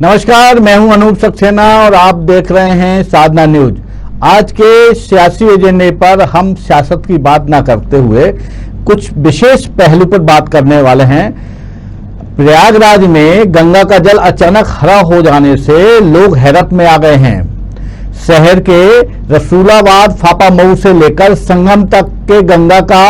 नमस्कार, मैं हूं अनूप सक्सेना और आप देख रहे हैं साधना न्यूज। आज के सियासी एजेंडे पर हम सियासत की बात ना करते हुए कुछ विशेष पहलू पर बात करने वाले हैं। प्रयागराज में गंगा का जल अचानक हरा हो जाने से लोग हैरत में आ गए हैं। शहर के रसूलाबाद फापा मऊ से लेकर संगम तक के गंगा का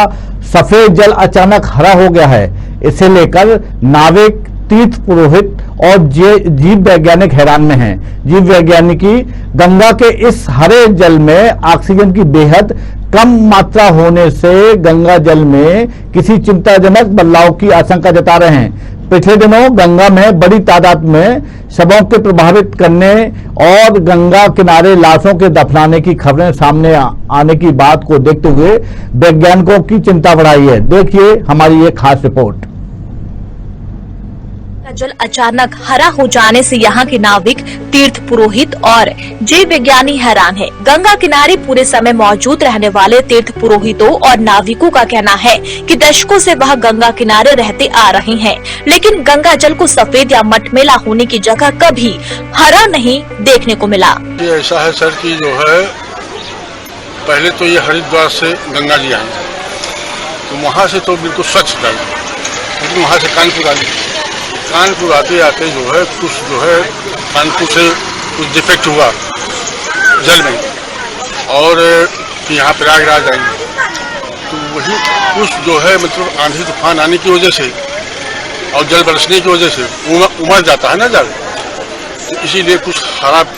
सफेद जल अचानक हरा हो गया है। इसे लेकर नाविक, तीर्थ पुरोहित और जीव वैज्ञानिक हैरान में हैं। जीव वैज्ञानिकी गंगा के इस हरे जल में ऑक्सीजन की बेहद कम मात्रा होने से गंगा जल में किसी चिंताजनक बदलाव की आशंका जता रहे हैं। पिछले दिनों गंगा में बड़ी तादाद में शवों के प्रभावित करने और गंगा किनारे लाशों के दफनाने की खबरें सामने आने की बात को देखते हुए वैज्ञानिकों की चिंता बढ़ाई है। देखिए हमारी ये खास रिपोर्ट। जल अचानक हरा हो जाने से यहाँ के नाविक, तीर्थ पुरोहित और जीव विज्ञानी हैरान हैं। गंगा किनारे पूरे समय मौजूद रहने वाले तीर्थ पुरोहितों और नाविकों का कहना है कि दशकों से वह गंगा किनारे रहते आ रहे हैं, लेकिन गंगा जल को सफेद या मटमैला होने की जगह कभी हरा नहीं देखने को मिला। ये ऐसा है सर कि जो है पहले तो ये हरिद्वार से गंगा जी आए तो वहाँ से तो बिल्कुल स्वच्छ जल, लेकिन वहाँ से कानपुर आते आते जो है कुछ कानपुर से कुछ डिफेक्ट हुआ जल में और यहाँ प्रयागराज आई तो वही कुछ जो है मतलब आंधी तूफान आने की वजह से और जल बरसने की वजह से उमड़ जाता है ना जल, तो इसीलिए कुछ खराब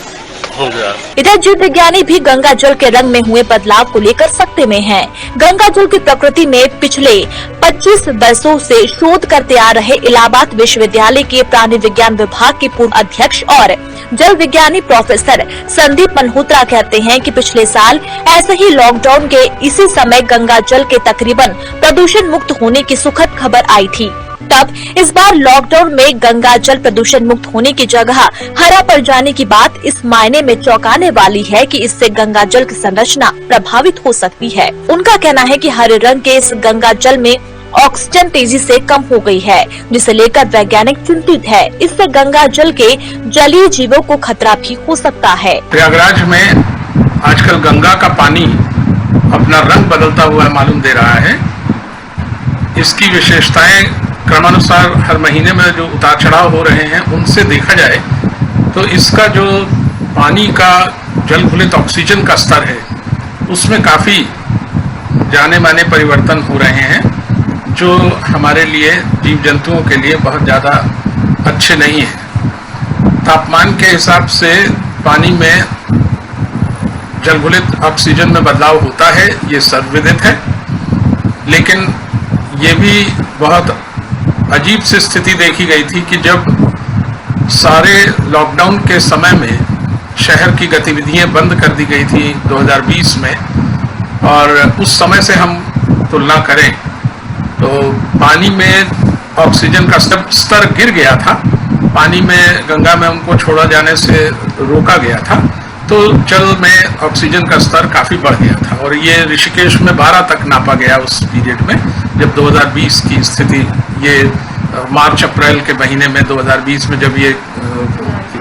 हो गया। इधर जीव विज्ञानी भी गंगा जल के रंग में हुए बदलाव को लेकर सख्ते में हैं। गंगा जल की प्रकृति में पिछले 25 वर्षों से शोध करते आ रहे इलाहाबाद विश्वविद्यालय के प्राणी विज्ञान विभाग के पूर्व अध्यक्ष और जल विज्ञानी प्रोफेसर संदीप मल्होत्रा कहते हैं कि पिछले साल ऐसे ही लॉकडाउन के इसी समय गंगा जल के तकरीबन प्रदूषण मुक्त होने की सुखद खबर आई थी। तब इस बार लॉकडाउन में गंगा जल प्रदूषण मुक्त होने की जगह हरा पड़ जाने की बात इस मायने में चौंकाने वाली है कि इससे गंगा जल की संरचना प्रभावित हो सकती है। उनका कहना है कि हरे रंग के इस गंगा जल में ऑक्सीजन तेजी से कम हो गई है, जिसे लेकर वैज्ञानिक चिंतित है। इससे गंगा जल के जलीय जीवों को खतरा भी हो सकता है। प्रयागराज में आजकल गंगा का पानी अपना रंग बदलता हुआ मालूम दे रहा है। इसकी विशेषताएं क्रमानुसार हर महीने में जो उतार चढ़ाव हो रहे हैं उनसे देखा जाए तो इसका जो पानी का जल घुलित ऑक्सीजन का स्तर है उसमें काफ़ी जाने माने परिवर्तन हो रहे हैं, जो हमारे लिए जीव जंतुओं के लिए बहुत ज़्यादा अच्छे नहीं हैं। तापमान के हिसाब से पानी में जल घुलित ऑक्सीजन में बदलाव होता है, ये सर्वविदित है, लेकिन ये भी बहुत अजीब सी स्थिति देखी गई थी कि जब सारे लॉकडाउन के समय में शहर की गतिविधियां बंद कर दी गई थी 2020 में, और उस समय से हम तुलना करें तो पानी में ऑक्सीजन का स्तर गिर गया था। पानी में गंगा में उनको छोड़ा जाने से रोका गया था, तो जल में ऑक्सीजन का स्तर काफ़ी बढ़ गया था और ये ऋषिकेश में 12 तक नापा गया उस पीरियड में, जब 2020 की स्थिति, ये मार्च अप्रैल के महीने में 2020 में जब ये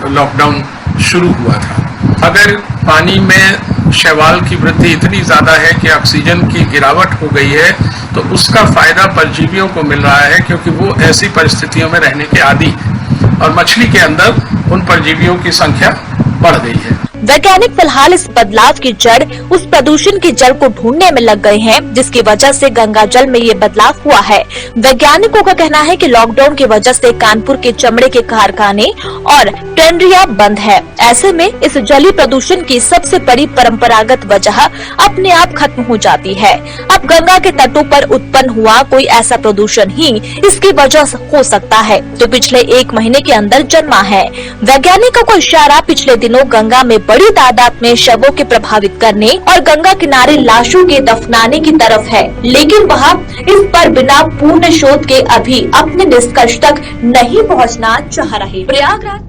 लॉकडाउन शुरू हुआ था। अगर पानी में शैवाल की वृद्धि इतनी ज़्यादा है कि ऑक्सीजन की गिरावट हो गई है तो उसका फायदा परजीवियों को मिल रहा है, क्योंकि वो ऐसी परिस्थितियों में रहने के आदी हैं और मछली के अंदर उन परजीवियों की संख्या बढ़ गई है। वैज्ञानिक फिलहाल इस बदलाव की जड़ उस प्रदूषण के जल को ढूंढने में लग गए हैं, जिसकी वजह से गंगा जल में ये बदलाव हुआ है। वैज्ञानिकों का कहना है कि लॉकडाउन की वजह से कानपुर के चमड़े के कारखाने और टेंडरिया बंद है। ऐसे में इस जलीय प्रदूषण की सबसे बड़ी परंपरागत वजह अपने आप खत्म हो जाती है। अब गंगा के तटों पर उत्पन्न हुआ कोई ऐसा प्रदूषण ही इसकी वजह हो सकता है, जो पिछले 1 महीने के अंदर जन्मा है। वैज्ञानिकों को इशारा पिछले दिनों गंगा में बड़ी तादाद में शवों के प्रभावित करने और गंगा किनारे लाशों के दफनाने की तरफ है, लेकिन वह इस पर बिना पूर्ण शोध के अभी अपने निष्कर्ष तक नहीं पहुंचना चाह रहे। प्रयागराज।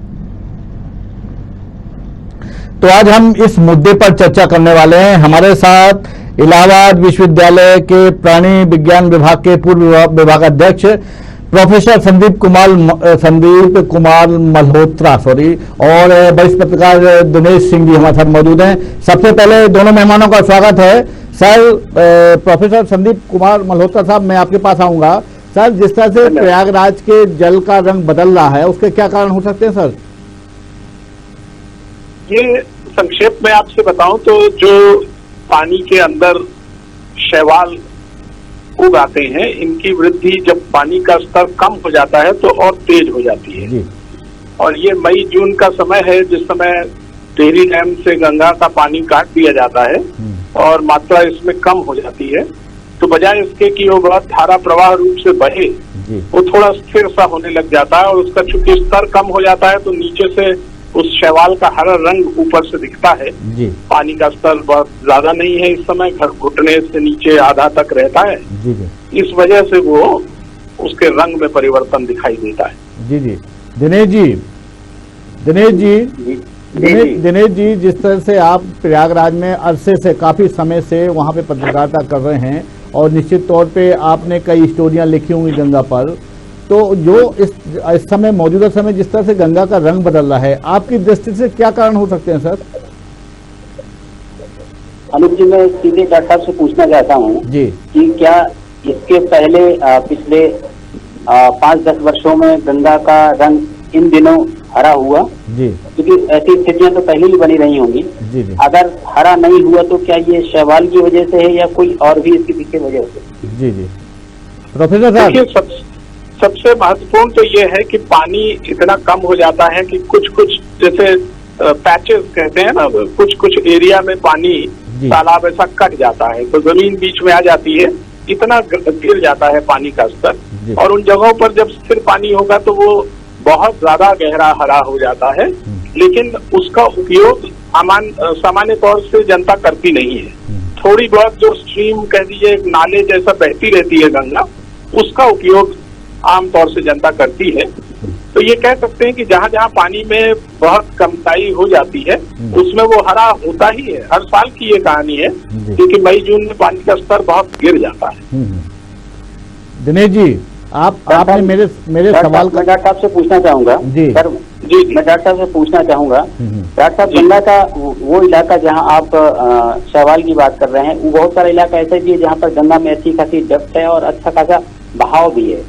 तो आज हम इस मुद्दे पर चर्चा करने वाले हैं। हमारे साथ इलाहाबाद विश्वविद्यालय के प्राणी विज्ञान विभाग के पूर्व विभागाध्यक्ष प्रोफेसर संदीप कुमार मल्होत्रा और वरिष्ठ पत्रकार दिनेश सिंह जी हमारे साथ मौजूद हैं। सबसे पहले दोनों मेहमानों का स्वागत है। सर, प्रोफेसर संदीप कुमार मल्होत्रा साहब, मैं आपके पास आऊंगा। सर, जिस तरह से प्रयागराज के जल का रंग बदल रहा है, उसके क्या कारण हो सकते हैं सर? ये संक्षेप में आपसे बताऊं तो जो पानी के अंदर शैवाल उग आते हैं, इनकी वृद्धि जब पानी का स्तर कम हो जाता है तो और तेज हो जाती है जी। और ये मई जून का समय है जिस समय टिहरी डैम से गंगा का पानी काट दिया जाता है और मात्रा इसमें कम हो जाती है। तो बजाय इसके कि वो बहुत धारा प्रवाह रूप से बहे, वो थोड़ा स्थिर सा होने लग जाता है और उसका चूंकि स्तर कम हो जाता है तो नीचे से उस शैवाल का हरा रंग ऊपर से दिखता है। पानी का स्तर बहुत ज्यादा नहीं है इस समय, घुटने से नीचे आधा तक रहता है। इस वजह से वो उसके रंग में परिवर्तन दिखाई देता है। जी। दिनेश जी, जिस तरह से आप प्रयागराज में अरसे से, काफी समय से वहां पे पत्रकारिता कर रहे हैं और निश्चित तौर पे आपने कई स्टोरियां लिखी होंगी गंगा पर, तो जो इस समय, मौजूदा समय जिस तरह से गंगा का रंग बदल रहा है, आपकी दृष्टि से क्या कारण हो सकते हैं सर? अनुप जी, मैं सीधे डॉक्टर साहब से पूछना चाहता हूँ जी कि क्या इसके पहले पिछले 5-10 वर्षों में गंगा का रंग इन दिनों हरा हुआ? जी, क्योंकि ऐसी स्थितियां तो पहले ही बनी रही होंगी। जी। अगर हरा नहीं हुआ तो क्या ये शैवाल की वजह से है या कोई और भी इसके पीछे वजह से? जी। प्रोफेसर साहब, सबसे महत्वपूर्ण तो ये है कि पानी इतना कम हो जाता है कि कुछ जैसे पैचेस कहते हैं ना, कुछ एरिया में पानी तालाब ऐसा कट जाता है तो जमीन बीच में आ जाती है, इतना गिर जाता है पानी का स्तर। और उन जगहों पर जब स्थिर पानी होगा तो वो बहुत ज्यादा गहरा हरा हो जाता है, लेकिन उसका उपयोग सामान्य तौर से जनता करती नहीं है। थोड़ी बहुत जो स्ट्रीम कह दीजिए, एक नाले जैसा बहती रहती है गंगा, उसका उपयोग आमतौर से जनता करती है। तो ये कह सकते हैं कि जहाँ जहाँ पानी में बहुत कमताई हो जाती है उसमें वो हरा होता ही है। हर साल की ये कहानी है, क्योंकि मई जून में पानी का स्तर बहुत गिर जाता है। दिनेश जी, आपने मेरे सवाल का डॉक्टर साहब से पूछना चाहूंगा जी सर। जी, मैं डॉक्टर साहब से पूछना चाहूंगा, डॉक्टर साहब, गंगा का वो इलाका जहां आप शैवाल की बात कर रहे हैं, वो बहुत सारा इलाका ऐसा भी है जहां पर गंगा में अच्छी खासी डेप्थ है और अच्छा खासा बहाव भी है।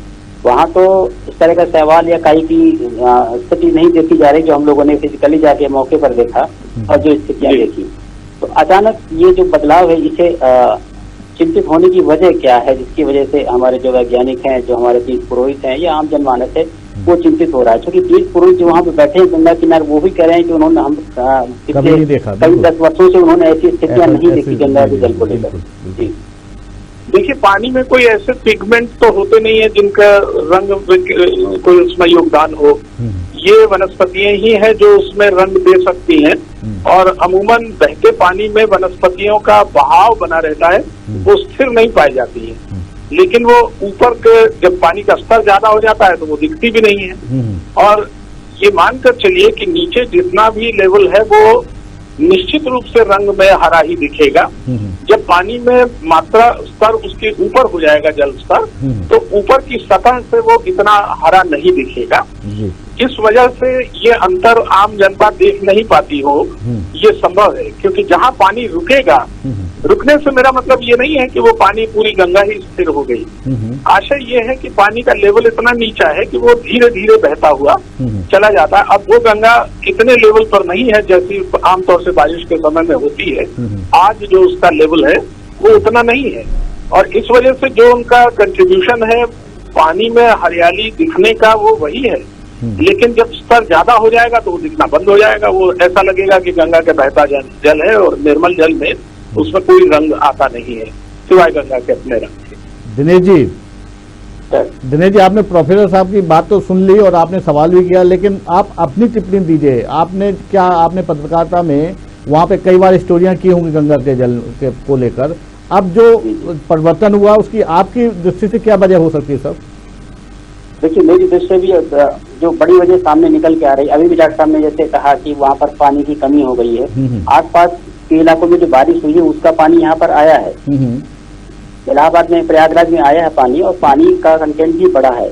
वहाँ तो इस तरह का शैवाल या काई की स्थिति नहीं देखी जा रही जो हम लोगों ने फिजिकली जाके मौके पर देखा और जो स्थितियाँ देखी। तो अचानक ये जो बदलाव है, इसे चिंतित होने की वजह क्या है, जिसकी वजह से हमारे जो वैज्ञानिक हैं, जो हमारे तीर्थ पुरोहित हैं या आम जनमानस है, वो चिंतित हो रहा है? क्योंकि तीर्थ पुरोहित जो वहाँ पे बैठे हैं गंगा किनारे, वो भी कह रहे हैं कि उन्होंने पिछले कई 10 वर्षों से उन्होंने ऐसी स्थितियाँ नहीं देखी गंगा के जल को लेकर। जी, देखिए, पानी में कोई ऐसे पिगमेंट तो होते नहीं है जिनका रंग कोई उसमें योगदान हो। ये वनस्पतियां ही हैं जो उसमें रंग दे सकती हैं और अमूमन बहते पानी में वनस्पतियों का बहाव बना रहता है, वो स्थिर नहीं पाई जाती है। लेकिन वो ऊपर के जब पानी का स्तर ज्यादा हो जाता है तो वो दिखती भी नहीं है। और ये मानकर चलिए कि नीचे जितना भी लेवल है वो निश्चित रूप से रंग में हरा ही दिखेगा। जब पानी में मात्रा स्तर उसके ऊपर हो जाएगा, जल स्तर, तो ऊपर की सतह से वो इतना हरा नहीं दिखेगा। इस वजह से ये अंतर आम जनता देख नहीं पाती हो, ये संभव है। क्योंकि जहाँ पानी रुकेगा, रुकने से मेरा मतलब ये नहीं है कि वो पानी पूरी गंगा ही स्थिर हो गई। आशय ये है कि पानी का लेवल इतना नीचा है कि वो धीरे धीरे बहता हुआ चला जाता है। अब वो गंगा इतने लेवल पर नहीं है जैसी आमतौर से बारिश के समय में होती है। आज जो उसका लेवल है वो उतना नहीं है और इस वजह से जो उनका कंट्रीब्यूशन है पानी में हरियाली दिखने का, वो वही है। लेकिन जब स्तर ज्यादा हो जाएगा तो वो दिखना बंद हो जाएगा। वो ऐसा लगेगा कि गंगा का बहता जल है और निर्मल जल में उसमें कोई रंग आता नहीं है सिवाय गंगा के अपने रंग के। दिनेश जी, आपने प्रोफेसर साहब की बात तो सुन ली और आपने सवाल भी किया, लेकिन आप अपनी टिप्पणी दीजिए। आपने पत्रकारिता में वहाँ पे कई बार स्टोरियां की होंगी गंगा के जल को लेकर। अब जो परिवर्तन हुआ उसकी आपकी दृष्टि से क्या वजह हो सकती है सर? देखिए, मेरी दृष्टि से भी जो बड़ी वजह सामने निकल के आ रही, अभी भी डॉक्टर साहब ने जैसे कहा कि वहाँ पर पानी की कमी हो गई है। आसपास के इलाकों में जो बारिश हुई है उसका पानी यहाँ पर आया है, इलाहाबाद में प्रयागराज में आया है पानी और पानी का कंटेंट भी बड़ा है।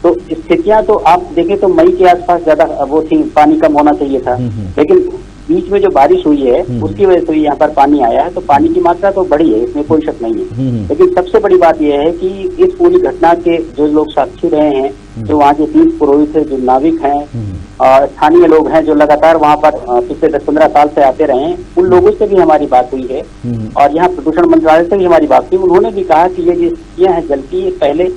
तो स्थितियां तो आप देखें तो मई के आसपास ज्यादा वो थी, पानी कम होना चाहिए था, लेकिन बीच में जो बारिश हुई है उसकी वजह से यहाँ पर पानी आया है, तो पानी की मात्रा तो बढ़ी है, इसमें कोई शक नहीं है। लेकिन सबसे बड़ी बात यह है कि इस पूरी घटना के जो लोग साक्षी रहे हैं, जो वहाँ के तीर्थ पुरोहित है, जो नाविक हैं और स्थानीय लोग हैं जो लगातार वहाँ पर पिछले 10-15 साल से आते रहे हैं, उन लोगों से भी हमारी बात हुई है और यहाँ प्रदूषण मंत्रालय से भी हमारी बात हुई। उन्होंने भी कहा कि ये जो स्थितियाँ हैं जल की, पहले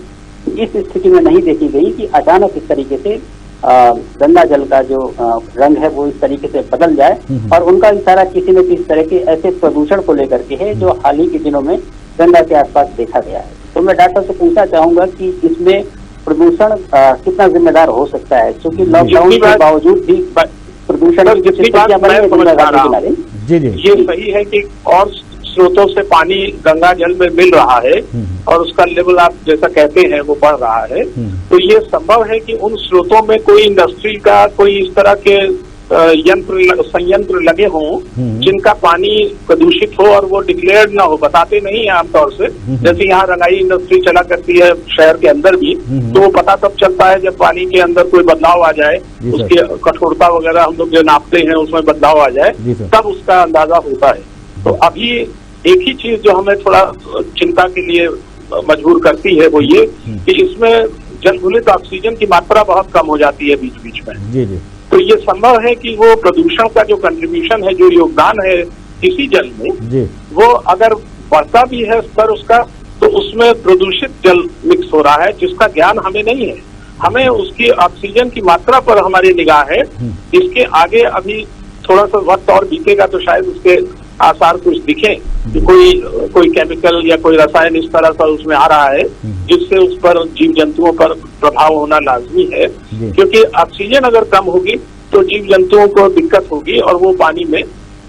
इस स्थिति में नहीं देखी गई कि अचानक इस तरीके से गंगा जल का जो रंग है वो इस तरीके से बदल जाए, और उनका इशारा किसी न किसी तरह के ऐसे प्रदूषण को लेकर के है जो हाल ही के दिनों में गंगा के आसपास देखा गया है। तो मैं डॉक्टर से पूछना चाहूंगा कि इसमें प्रदूषण कितना जिम्मेदार हो सकता है, क्योंकि लॉकडाउन के बावजूद भी प्रदूषण की स्थितियां बनी है गंगा घाटी किनारे। जी जी, ये सही है कि और स्रोतों से पानी गंगा जल में मिल रहा है और उसका लेवल आप जैसा कहते हैं वो बढ़ रहा है, तो ये संभव है कि उन स्रोतों में कोई इंडस्ट्री का कोई इस तरह के संयंत्र लगे हों जिनका पानी प्रदूषित हो और वो डिक्लेयर्ड ना हो, बताते नहीं है आमतौर से। जैसे यहाँ रंगाई इंडस्ट्री चला करती है शहर के अंदर भी, तो वो पता तब चलता है जब पानी के अंदर कोई बदलाव आ जाए, उसकी कठोरता वगैरह हम लोग जो नापते हैं उसमें बदलाव आ जाए, तब उसका अंदाजा होता है। तो अभी एक ही चीज जो हमें थोड़ा चिंता के लिए मजबूर करती है वो ये कि इसमें जलघुलित ऑक्सीजन की मात्रा बहुत कम हो जाती है बीच बीच में। जी जी। तो ये संभव है कि वो प्रदूषण का जो कंट्रीब्यूशन है, जो योगदान है किसी जल में जी, वो अगर बढ़ता भी है स्तर उसका, तो उसमें प्रदूषित जल मिक्स हो रहा है जिसका ज्ञान हमें नहीं है। हमें उसकी ऑक्सीजन की मात्रा पर हमारी निगाह है। इसके आगे अभी थोड़ा सा वक्त और बीतेगा तो शायद उसके आसार कुछ दिखे कि कोई केमिकल या कोई रसायन इस तरह से उसमें आ रहा है जिससे उस पर जीव जंतुओं पर प्रभाव होना लाजमी है, क्योंकि ऑक्सीजन अगर कम होगी तो जीव जंतुओं को दिक्कत होगी और वो पानी में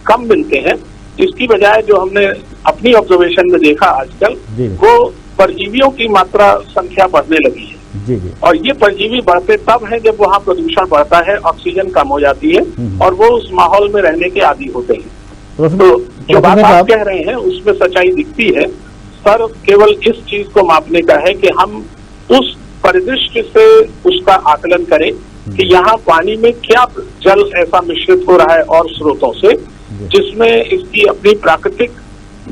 कम मिलते हैं। इसकी बजाय जो हमने अपनी ऑब्जर्वेशन में देखा आजकल, वो परजीवियों की मात्रा संख्या बढ़ने लगी है। और ये परजीवी बढ़ते तब है जब वहाँ प्रदूषण बढ़ता है, ऑक्सीजन कम हो जाती है और वो उस माहौल में रहने के आदी होते हैं। तो जो बात आप कह रहे हैं उसमें सच्चाई दिखती है। सर केवल इस चीज को मापने का है कि हम उस परिदृश्य से उसका आकलन करें कि यहाँ पानी में क्या जल ऐसा मिश्रित हो रहा है और स्रोतों से जिसमें इसकी अपनी प्राकृतिक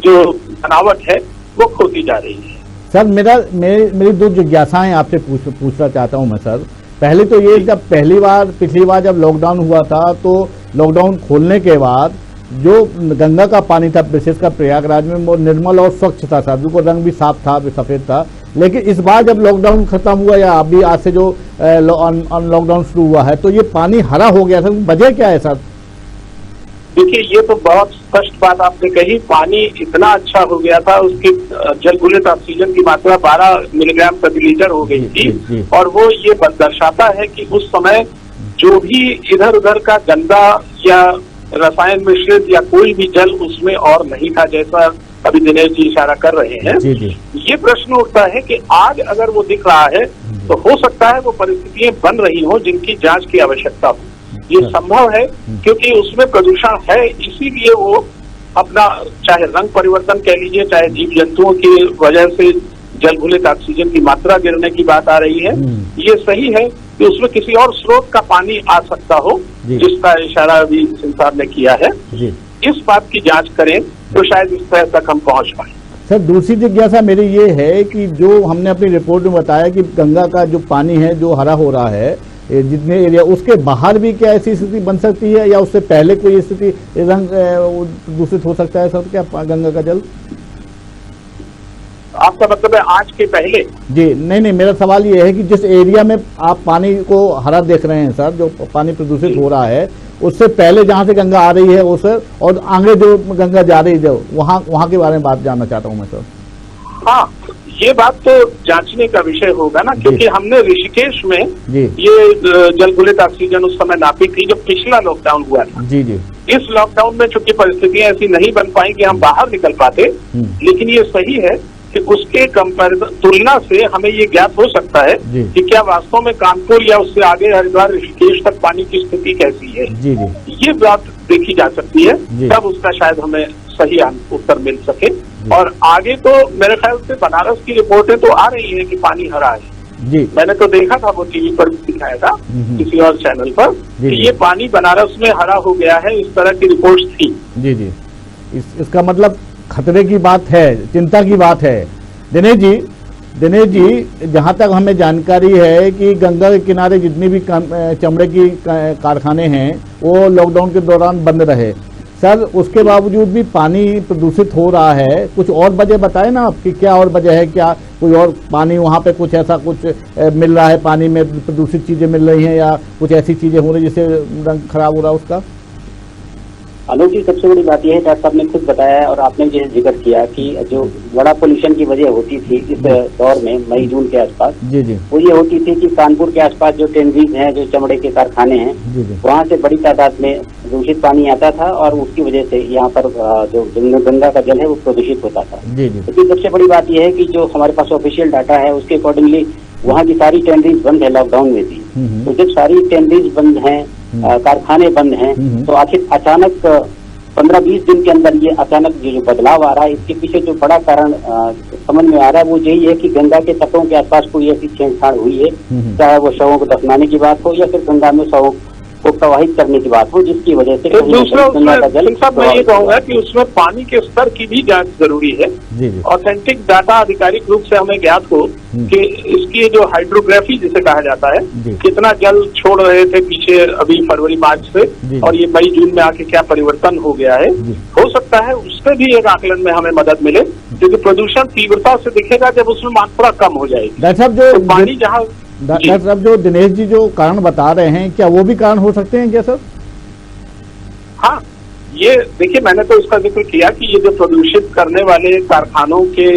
जो बनावट है वो खोती जा रही है। सर मेरी दो जिज्ञासाएं आपसे पूछना चाहता हूं मैं सर। पहले तो ये, जब पिछली बार जब लॉकडाउन हुआ था तो लॉकडाउन खोलने के बाद जो गंगा का पानी था विशेषकर प्रयागराज में वो निर्मल और स्वच्छ था सर, बिल्कुल रंग भी साफ था, सफेद था। लेकिन इस बार जब लॉकडाउन खत्म हुआ या अभी आज से जो लॉकडाउन शुरू हुआ है तो ये पानी हरा हो गया सर, वजह क्या है सर? देखिए ये तो बहुत स्पष्ट बात आपने कही, पानी इतना अच्छा हो गया था, उसकी जलघुलित ऑक्सीजन की मात्रा 12 मिलीग्राम प्रति लीटर हो गई थी। और वो ये दर्शाता है कि उस समय जो भी इधर उधर का गंदा या रसायन मिश्रित या कोई भी जल उसमें और नहीं था, जैसा अभी दिनेश जी इशारा कर रहे हैं। ये प्रश्न उठता है कि आज अगर वो दिख रहा है तो हो सकता है वो परिस्थितियां बन रही हो जिनकी जांच की आवश्यकता हो। ये संभव है क्योंकि उसमें प्रदूषण है, इसीलिए वो अपना चाहे रंग परिवर्तन कह लीजिए, चाहे जीव जंतुओं की वजह से जलघुलित ऑक्सीजन की मात्रा गिरने की बात आ रही है। ये सही है कि उसमें किसी और स्रोत का पानी आ सकता हो जिसका इशारा अभी सिंह साहब ने किया है। इस बात की जांच करें तो शायद इस तरह तक हम पहुंच पाए। सर दूसरी जिज्ञासा मेरी ये है कि जो हमने अपनी रिपोर्ट में बताया कि गंगा का जो पानी है जो हरा हो रहा है जितने एरिया, उसके बाहर भी क्या ऐसी स्थिति बन सकती है या उससे पहले कोई स्थिति रंग दूषित हो सकता है सर क्या गंगा का जल? आपका मतलब है आज के पहले? जी नहीं, मेरा सवाल ये है कि जिस एरिया में आप पानी को हरा देख रहे हैं सर, जो पानी प्रदूषित हो रहा है, उससे पहले जहाँ से गंगा आ रही है वो सर, और आगे जो गंगा जा रही है जो वहाँ के बारे में बात जानना चाहता हूँ मैं सर। हाँ, ये बात तो जांचने का विषय होगा ना, क्योंकि हमने ऋषिकेश में ये जलघुलित ऑक्सीजन उस समय नापी थी जब पिछला लॉकडाउन हुआ था। जी। इस लॉकडाउन में चूंकि परिस्थितियां ऐसी नहीं बन पाई कि हम बाहर निकल पाते, लेकिन ये सही है कि उसके कंपैरिजन तुलना से हमें ये ज्ञात हो सकता है कि क्या वास्तव में कानपुर या उससे आगे हरिद्वार ऋषिकेश तक पानी की स्थिति कैसी है। ये बात देखी जा सकती है, तब उसका शायद हमें सही उत्तर मिल सके। और आगे तो मेरे ख्याल से बनारस की रिपोर्टें तो आ रही है कि पानी हरा है जी। मैंने तो देखा था, वो टीवी पर भी दिखाया था किसी और चैनल पर जी, कि जी। ये पानी बनारस में हरा हो गया है, इस तरह की रिपोर्ट्स थी। जी जी, इसका मतलब खतरे की बात है, चिंता की बात है। दिनेश जी, जहाँ तक हमें जानकारी है कि गंगा के किनारे जितनी भी चमड़े की कारखाने हैं वो लॉकडाउन के दौरान बंद रहे। सर, उसके बावजूद भी पानी प्रदूषित हो रहा है। कुछ और वजह बताए ना आप कि क्या और वजह है, क्या कोई और पानी वहाँ पे कुछ ऐसा कुछ मिल रहा है, पानी में प्रदूषित चीजें मिल रही हैं या कुछ ऐसी चीजें हो रही जिससे रंग खराब हो रहा है उसका? आलोक जी, सबसे बड़ी बात यह है, डॉक्टर साहब ने खुद बताया और आपने जैसे जिक्र किया कि जो बड़ा पोल्यूशन की वजह होती थी इस दौर में मई जून के आसपास, जी जी, वो ये होती थी कि कानपुर के आसपास जो टेनरीज हैं, जो चमड़े के कारखाने हैं, जी जी, वहाँ से बड़ी तादाद में दूषित पानी आता था और उसकी वजह से यहाँ पर जो गंगा का जल है वो प्रदूषित होता था। जी जी, लेकिन सबसे बड़ी बात यह है कि जो हमारे पास ऑफिशियल डाटा है उसके अकॉर्डिंगली वहाँ की सारी टेनरीज बंद है लॉकडाउन में भी। तो जब सारी टेनरीज बंद हैं, कारखाने बंद हैं, तो आखिर अचानक 15-20 दिन के अंदर ये अचानक जो बदलाव आ रहा है, इसके पीछे जो बड़ा कारण समझ में आ रहा है वो यही है कि गंगा के तटों के आसपास कोई ऐसी छेड़छाड़ हुई है, चाहे वो शवों को दफनाने की बात हो या फिर गंगा में शवों को प्रवाहित करने की बात हो, जिसकी वजह से दूसरा गंगा का जल साहब मैं ये कहूँगा कि उसमें पानी के स्तर की भी जांच जरूरी है। जी जी, ऑथेंटिक डाटा आधिकारिक रूप से हमें ज्ञात हो कि इसकी जो हाइड्रोग्राफी जिसे कहा जाता है, जी। कितना जल छोड़ रहे थे पीछे अभी फरवरी मार्च से, जी। और ये मई जून में आके क्या परिवर्तन हो गया है, जी। हो सकता है उससे भी एक आकलन में हमें मदद मिले, क्योंकि प्रदूषण तीव्रता से दिखेगा जब उसमें मात्रा कम हो जाएगी। डॉक्टर साहब तो पानी जहाँ डॉक्टर साहब जो दिनेश जी जो कारण बता रहे हैं, क्या वो भी कारण हो सकते हैं क्या सर? हाँ, ये देखिए, मैंने तो इसका जिक्र किया कि ये जो प्रदूषित करने वाले कारखानों के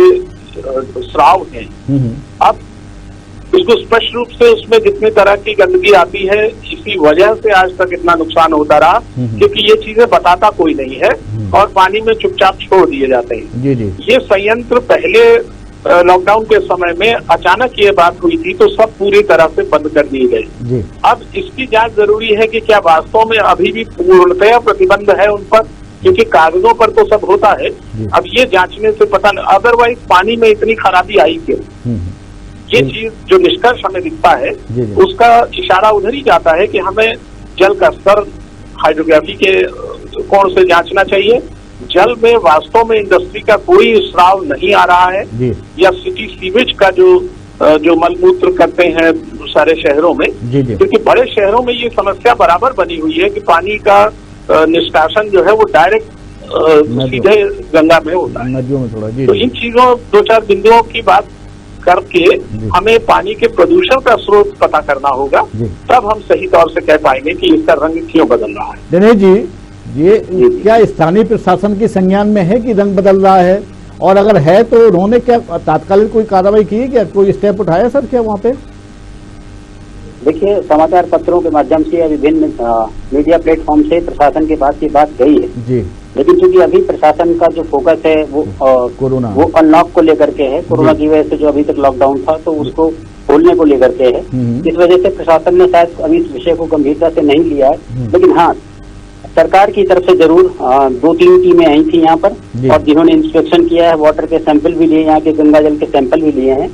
स्राव हैं, अब बिल्कुल स्पष्ट रूप से उसमें जितनी तरह की गंदगी आती है, इसी वजह से आज तक इतना नुकसान होता रहा, क्योंकि ये चीजें बताता कोई नहीं है और पानी में चुपचाप छोड़ दिए जाते हैं। जी जी, ये संयंत्र पहले लॉकडाउन के समय में अचानक ये बात हुई थी तो सब पूरी तरह से बंद कर दिए गए। जी, अब इसकी जांच जरूरी है कि क्या वास्तव में अभी भी पूर्णतया प्रतिबंध है उन पर, क्योंकि कागजों पर तो सब होता है। अब ये जांचने से पता नहीं, अदरवाइज पानी में इतनी खराबी आई क्यों, ये चीज जो निष्कर्ष हमें दिखता है उसका इशारा उधर ही जाता है कि हमें जल का स्तर हाइड्रोग्राफी के कोण से जांचना चाहिए। जल में वास्तव में इंडस्ट्री का कोई स्राव नहीं आ रहा है, या सिटी सीवेज का जो मलमूत्र करते हैं सारे शहरों में, क्योंकि बड़े शहरों में ये समस्या बराबर बनी हुई है कि पानी का निष्कासन जो है वो डायरेक्ट सीधे गंगा में होता है, नदियों में थोड़ा। तो इन चीजों 2-4 बिंदुओं की बात करके हमें पानी के प्रदूषण का स्रोत पता करना होगा, तब हम सही तौर से कह पाएंगे कि इसका रंग क्यों बदल रहा है। दिनेश जी, ये क्या स्थानीय प्रशासन के संज्ञान में है कि रंग बदल रहा है, और अगर है तो उन्होंने क्या तात्कालिक कोई कार्रवाई की है, क्या कोई स्टेप उठाया सर क्या वहाँ पे? देखिए, समाचार पत्रों के माध्यम से या विभिन्न मीडिया प्लेटफॉर्म से प्रशासन के पास ये बात गई है जी, लेकिन चूंकि अभी प्रशासन का जो फोकस है वो कोरोना, वो अनलॉक को लेकर के है। कोरोना की वजह से जो अभी तक लॉकडाउन था तो उसको खोलने को लेकर के है। इस वजह से प्रशासन ने शायद अभी इस विषय को गंभीरता से नहीं लिया है, लेकिन हाँ, सरकार की तरफ से जरूर 2-3 टीमें आई थी यहाँ पर, और जिन्होंने इंस्पेक्शन किया है, वाटर के सैंपल भी लिए, यहाँ के गंगा जल के सैंपल भी लिए हैं,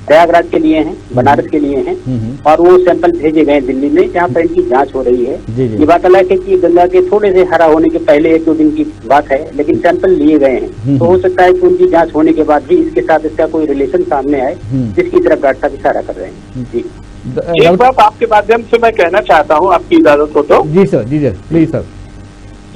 प्रयागराज के लिए हैं, बनारस के लिए हैं, और वो सैंपल भेजे गए दिल्ली में, जहाँ पर इनकी जांच हो रही है। ये बात अलग है कि गंगा के थोड़े से हरा होने के पहले 1-2 दिन की बात है, लेकिन सैंपल लिए गए हैं, तो हो सकता है कि उनकी जाँच होने के बाद भी इसके साथ इसका कोई रिलेशन सामने आए, जिसकी तरफ डॉक्टर साहब इशारा कर रहे हैं। जी, एक बात आपके माध्यम से मैं कहना चाहता हूँ, आपकी इजाजत हो तो। जी सर, जी सर, प्लीज सर।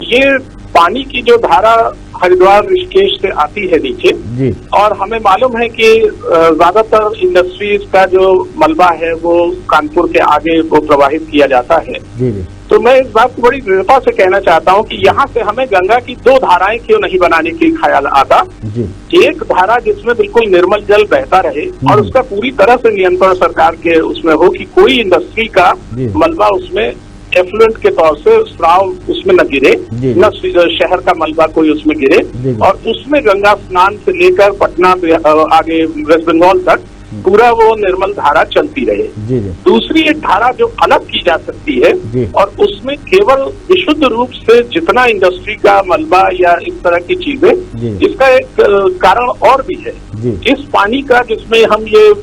ये पानी की जो धारा हरिद्वार ऋषिकेश से आती है नीचे जी, और हमें मालूम है कि ज्यादातर इंडस्ट्रीज का जो मलबा है वो कानपुर के आगे वो प्रवाहित किया जाता है जी। तो मैं इस बात को बड़ी दृढ़ता से कहना चाहता हूँ कि यहाँ से हमें गंगा की 2 धाराएं क्यों नहीं बनाने की ख्याल आता जी। एक धारा जिसमें बिल्कुल निर्मल जल बहता रहे और उसका पूरी तरह से नियंत्रण सरकार के उसमें हो कि कोई इंडस्ट्री का मलबा उसमें एफ्लुएंट के तौर से स्राव उसमें न गिरे, न शहर का मलबा कोई उसमें गिरे, और उसमें गंगा स्नान से लेकर पटना आगे वेस्ट बंगाल तक पूरा वो निर्मल धारा चलती रहे। जी जी दूसरी एक धारा जो अलग की जा सकती है जी। और उसमें केवल विशुद्ध रूप से जितना इंडस्ट्री का मलबा या इस तरह की चीजें, जी। इसका एक कारण और भी है। जी। इस पानी का जिसमें हम ये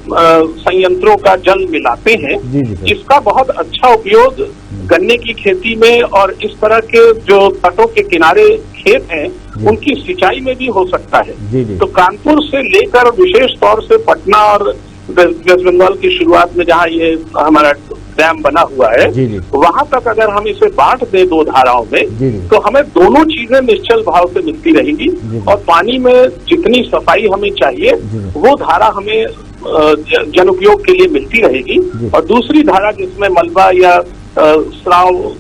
संयंत्रों का जल मिलाते हैं, जी जी सर। इसका बहुत अच्छा उपयोग गन्ने की खेती में और इस तरह के जो तटों के किनारे खेत हैं उनकी सिंचाई में भी हो सकता है। जी जी तो कानपुर से लेकर विशेष तौर से पटना और वेस्ट बंगाल की शुरुआत में जहाँ ये हमारा डैम बना हुआ है, जी जी वहां तक अगर हम इसे बांट दें दो धाराओं में, जी जी तो हमें दोनों चीजें निश्चल भाव से मिलती रहेंगी जी। और पानी में जितनी सफाई हमें चाहिए जी। वो धारा हमें जन उपयोग के लिए मिलती रहेगी। जी। और दूसरी धारा जिसमें मलबा या स्राव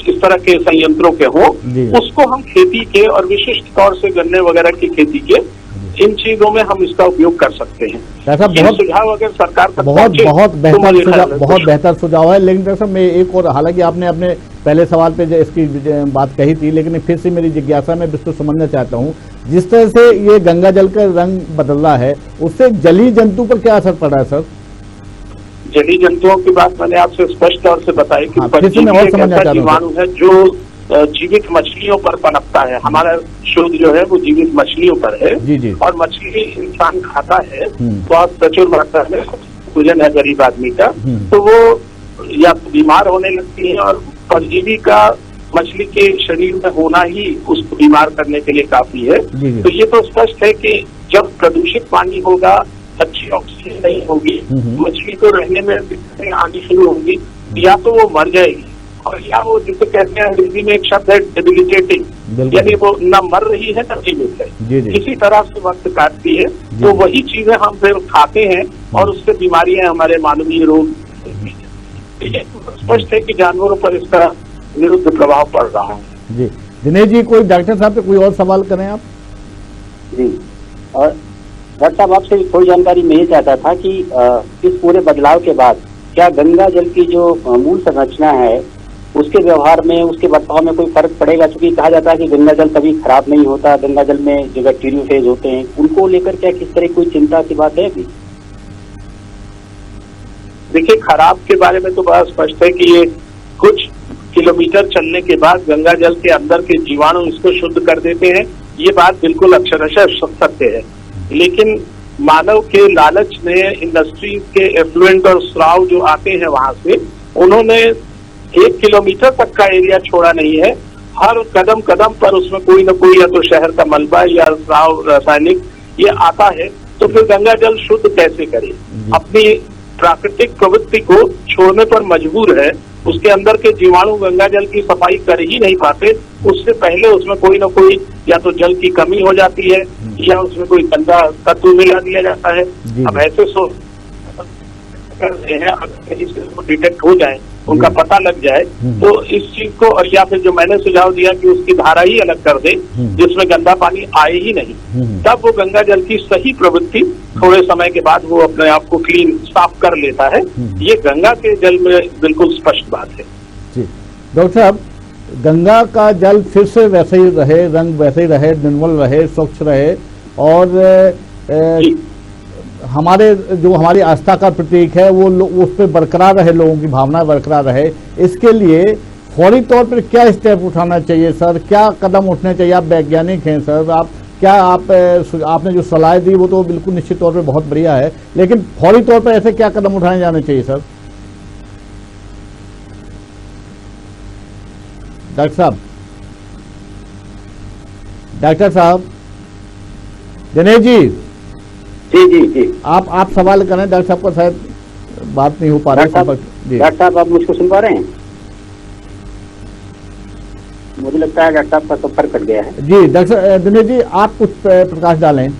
इस तरह के संयंत्रों के हो, जी। उसको हम खेती के और विशिष्ट तौर से गन्ने वगैरह की खेती के इन चीजों में हम इसका उपयोग कर सकते हैं। ऐसा ये बहुत सुझाव अगर सरकार तक बहुत पहुंचे, बहुत तो बेहतर मुझे सुझाव, ख्याल है बहुत कुछ- बेहतर सुझाव है। लेकिन डॉक्टर साहब मैं एक और, हालांकि आपने अपने पहले सवाल पे इसकी बात कही थी, लेकिन फिर से मेरी जिज्ञासा में विस्तृत समझना चाहता हूँ। जिस तरह से ये गंगा जल का रंग बदल रहा है, उससे जलीय जंतु पर क्या असर पड़ रहा है सर? जलीय जंतुओं की बात मैंने आपसे स्पष्ट तौर से बताई कि हाँ, फिर से मैं और परजीवी एक समझना ऐसा चाह रहा हूँ। जीवाणु है जो जीवित मछलियों पर पनपता है। हमारा शोध जो है वो जीवित मछलियों पर है। जी जी और मछली इंसान खाता है, हम्म। बहुत प्रचुर मात्रा में भोजन है गरीब आदमी का, तो वो या बीमार होने लगती है और परजीवी का मछली के शरीर में होना ही उसको बीमार करने के लिए काफी है। जी जी तो ये तो स्पष्ट है कि जब प्रदूषित पानी होगा, अच्छी ऑक्सीजन नहीं होगी, मछली को रहने में दिक्कतें आनी शुरू होंगी, या तो वो मर जाएगी और या वो जिसे कहते हैं अंग्रेजी में एक शब्द है डेबिलिटेटिंग, बिल्कुल। यानी वो न मर रही है न जीवित है, जी जी इसी तरह से वक्त काटती है। तो वही चीजें हम फिर खाते हैं और उससे बीमारियां हमारे मानवीय रोग ये स्पष्ट है कि जानवरों पर इसका विरुद्ध प्रभाव पड़ रहा है। जी। दिनेश जी, कोई डॉक्टर साहब से कोई और सवाल करें आप? जी। और डॉक्टर साहब आपसे थोड़ी जानकारी मैं ये चाहता था कि इस पूरे बदलाव के बाद क्या गंगा जल की जो मूल संरचना है उसके व्यवहार में, उसके बर्ताव में कोई फर्क पड़ेगा? क्योंकि कहा जाता है कि गंगा जल कभी खराब नहीं होता, गंगा जल में जो बैक्टीरियो फेज होते हैं उनको लेकर क्या किस तरह कोई चिंता की बात है अभी? देखिए, खराब के बारे में तो बड़ा स्पष्ट है कि ये कुछ किलोमीटर चलने के बाद गंगा जल के अंदर के जीवाणु इसको शुद्ध कर देते हैं। ये बात बिल्कुल अक्षरशः सत्य है। लेकिन मानव के लालच ने इंडस्ट्री के एफ्लुएंट और स्राव जो आते हैं वहां से, उन्होंने 1 किलोमीटर तक का एरिया छोड़ा नहीं है। हर कदम कदम पर उसमें कोई न कोई या तो शहर का मलबा या स्राव रासायनिक ये आता है। तो फिर गंगा जल शुद्ध कैसे करे? अपनी प्राकृतिक प्रवृत्ति को छोड़ने पर मजबूर है। उसके अंदर के जीवाणु गंगा जल की सफाई कर ही नहीं पाते। उससे पहले उसमें कोई न कोई या तो जल की कमी हो जाती है या उसमें कोई गंदा तत्व मिला दिया जाता है। अब ऐसे सोच करते हैं, अगर इसको डिटेक्ट हो जाए, उनका पता लग जाए, तो इस चीज को, और या फिर जो मैंने सुझाव दिया कि उसकी धारा ही अलग कर दे जिसमें गंदा पानी आए ही नहीं, तब वो गंगा जल की सही प्रवृत्ति थोड़े समय के बाद वो अपने आप को क्लीन साफ कर लेता है। ये गंगा के जल में बिल्कुल स्पष्ट बात है। जी डॉक्टर साहब, गंगा का जल फिर से वैसे ही रहे, रंग वैसे ही रहे, निर्मल रहे, स्वच्छ रहे और हमारे जो हमारी आस्था का प्रतीक है वो उस पर बरकरार रहे, लोगों की भावना बरकरार रहे, इसके लिए फौरी तौर पर क्या स्टेप उठाना चाहिए सर? क्या कदम उठने चाहिए? आप वैज्ञानिक हैं सर, आपने जो सलाह दी वो तो बिल्कुल निश्चित तौर पर बहुत बढ़िया है, लेकिन फौरी तौर पर ऐसे क्या कदम उठाए जाने चाहिए सर? डॉक्टर साहब दिनेश जी, जी आप सवाल करें। डॉक्टर साहब का शायद बात नहीं हो पा रही। डॉक्टर साहब आप मुझको सुन पा रहे हैं? मुझे लगता है डॉक्टर साहब का संपर्क कट गया है। जी डॉक्टर दिनेश जी, आप कुछ प्रकाश डालें।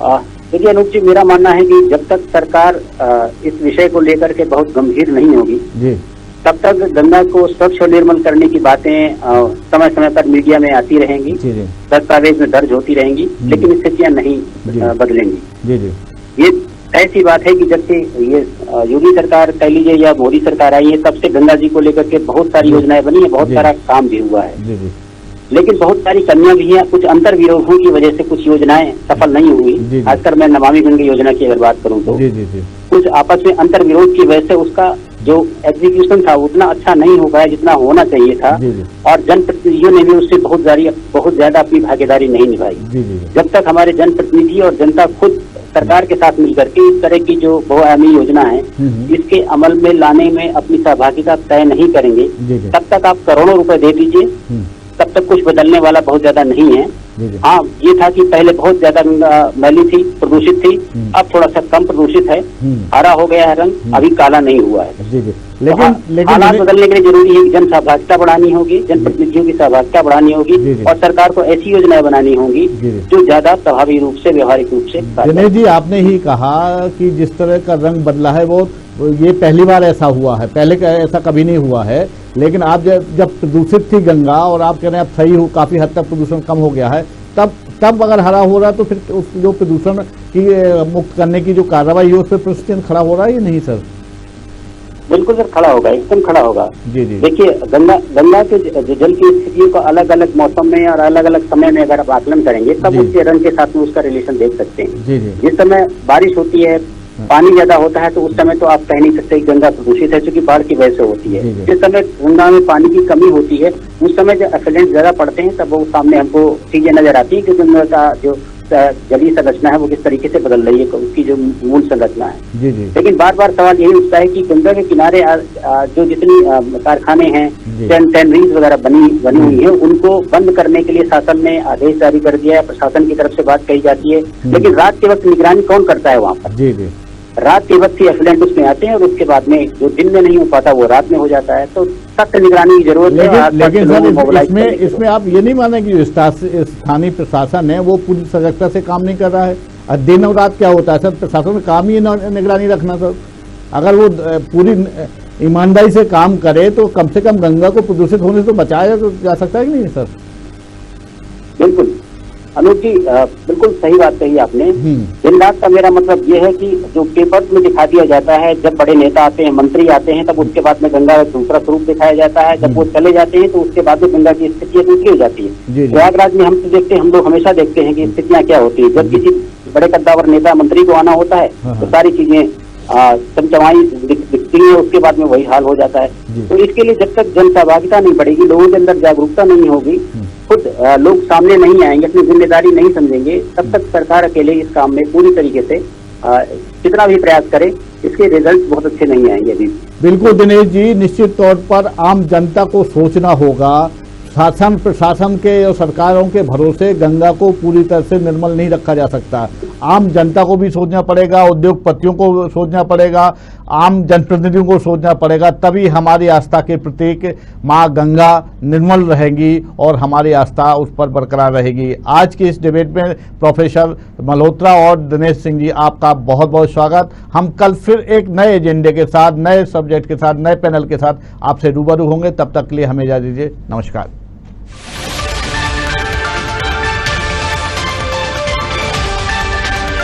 देखिए अनूप जी, मेरा मानना है कि जब तक सरकार इस विषय को लेकर के बहुत गंभीर नहीं होगी जी, तब तक गंगा को स्वच्छ और निर्मल करने की बातें समय समय पर मीडिया में आती रहेंगी, दस्तावेज में दर्ज होती रहेंगी, लेकिन स्थितियां नहीं बदलेंगी। जी जी, ये ऐसी बात है कि जब से ये योगी सरकार कह लीजिए या मोदी सरकार आई है, तब से गंगा जी को लेकर के बहुत सारी योजनाएं बनी है, बहुत सारा काम भी हुआ है। जी जी। लेकिन बहुत सारी कमियां भी हैं। कुछ अंतर विरोधों की वजह से कुछ योजनाएं सफल नहीं हुई। खासकर मैं नमामि गंगे योजना की अगर बात करूं तो कुछ आपस में अंतर विरोध की वजह से उसका जो एग्जीक्यूशन था उतना अच्छा नहीं हो पाया जितना होना चाहिए था, और जनप्रतिनिधियों ने भी उससे बहुत ज्यादा अपनी भागीदारी नहीं निभाई। जब तक हमारे जनप्रतिनिधि और जनता खुद सरकार के साथ मिलकर के इस तरह की जो बहुआयामी योजना है इसके अमल में लाने में अपनी सहभागिता तय नहीं करेंगे, तब तक आप करोड़ों रुपए दे दीजिए, तब तक कुछ बदलने वाला बहुत ज्यादा नहीं है। हाँ, ये था कि पहले बहुत ज्यादा मैली थी, प्रदूषित थी, अब थोड़ा सा कम प्रदूषित है, हरा हो गया है रंग, अभी काला नहीं हुआ है। लेकिन हालात बदलने के लिए जरूरी है कि जन सहभागिता बढ़ानी होगी, जनप्रतिनिधियों की सहभागिता बढ़ानी होगी, और सरकार को ऐसी योजनाएं बनानी होंगी जो ज्यादा प्रभावी रूप से, व्यवहारिक रूप से। दिनेश जी, आपने ही कहा कि जिस तरह का रंग बदला है वो ये पहली बार ऐसा हुआ है, पहले ऐसा कभी नहीं हुआ है। लेकिन आप जब प्रदूषित थी गंगा और आप कह रहे हैं अब सही हो, काफी हद तक प्रदूषण कम हो गया है, तब अगर हरा हो रहा है तो फिर उस जो प्रदूषण की मुक्त करने की जो कार्रवाई है उस पर प्रतिशत खड़ा हो रहा है या नहीं सर? बिल्कुल सर, खड़ा होगा, एकदम खड़ा होगा। जी। देखिए, गंगा के जल की स्थितियों को अलग अलग मौसम में और अलग अलग समय में अगर आप आकलन करेंगे तब उसके रंग के साथ में उसका रिलेशन देख सकते हैं। जिस समय बारिश होती है, पानी ज्यादा होता है, तो उस समय तो आप कह नहीं सकते कि गंगा प्रदूषित है, क्योंकि बाढ़ की वजह से होती है। जिस समय गंगा में पानी की कमी होती है उस समय जब एफिडेंट ज्यादा पड़ते हैं तब वो सामने हमको चीजें नजर आती है कि गंगा का जो जलीय संरचना है वो किस तरीके से बदल रही है, उसकी जो मूल संरचना है। लेकिन बार बार सवाल यही उठता है कि गंगा के किनारे जो जितनी कारखाने हैं, टैनरीज वगैरह बनी हुई है, उनको बंद करने के लिए शासन ने आदेश जारी कर दिया है, प्रशासन की तरफ से बात कही जाती है, लेकिन रात के वक्त निगरानी कौन करता है वहाँ पर? रात के वक्त ही एफिडेंट उसमें आते हैं और उसके बाद में जो दिन में नहीं हो पाता वो रात में हो जाता है। तो सख्त निगरानी की जरूरत है। लेकिन सर इसमें आप ये नहीं माने कि जो स्थानीय प्रशासन है वो पूरी सजगता से काम नहीं कर रहा है? दिन और रात क्या होता है सर, प्रशासन में काम ही निगरानी रखना सर। अगर वो पूरी ईमानदारी से काम करे तो कम से कम गंगा को प्रदूषित होने से तो बचाया जा सकता है कि नहीं सर? बिल्कुल अनुज जी, बिल्कुल सही बात कही आपने। दिन रात का मेरा मतलब ये है कि जो पेपर्स में दिखा दिया जाता है, जब बड़े नेता आते हैं, मंत्री आते हैं, तब उसके बाद में गंगा का दूसरा स्वरूप दिखाया जाता है। जब वो चले जाते हैं तो उसके बाद में गंगा की स्थितियां दूसरी हो जाती है। प्रयागराज में हम तो देखते हैं, हम लोग हमेशा देखते हैं कि स्थितियां क्या होती है। जब किसी बड़े कद्दावर नेता मंत्री को आना होता है तो सारी चीजें चमचमाई दिखती है, उसके बाद में वही हाल हो जाता है। तो इसके लिए जब तक जन सहभागिता नहीं बढ़ेगी, लोगों के अंदर जागरूकता नहीं होगी, खुद लोग सामने नहीं आएंगे, अपनी जिम्मेदारी नहीं समझेंगे, तब तक सरकार अकेले इस काम में पूरी तरीके से कितना भी प्रयास करे इसके रिजल्ट बहुत अच्छे नहीं आएंगे अभी। बिल्कुल दिनेश जी, निश्चित तौर पर आम जनता को सोचना होगा। शासन प्रशासन के और सरकारों के भरोसे गंगा को पूरी तरह से निर्मल नहीं रखा जा सकता। आम जनता को भी सोचना पड़ेगा, उद्योगपतियों को सोचना पड़ेगा, आम जनप्रतिनिधियों को सोचना पड़ेगा, तभी हमारी आस्था के प्रतीक माँ गंगा निर्मल रहेगी और हमारी आस्था उस पर बरकरार रहेगी। आज की इस डिबेट में प्रोफेसर मल्होत्रा और दिनेश सिंह जी, आपका बहुत बहुत स्वागत। हम कल फिर एक नए एजेंडे के साथ, नए सब्जेक्ट के साथ, नए पैनल के साथ आपसे रूबरू होंगे। तब तक के लिए हमें इजाजत दीजिए। नमस्कार।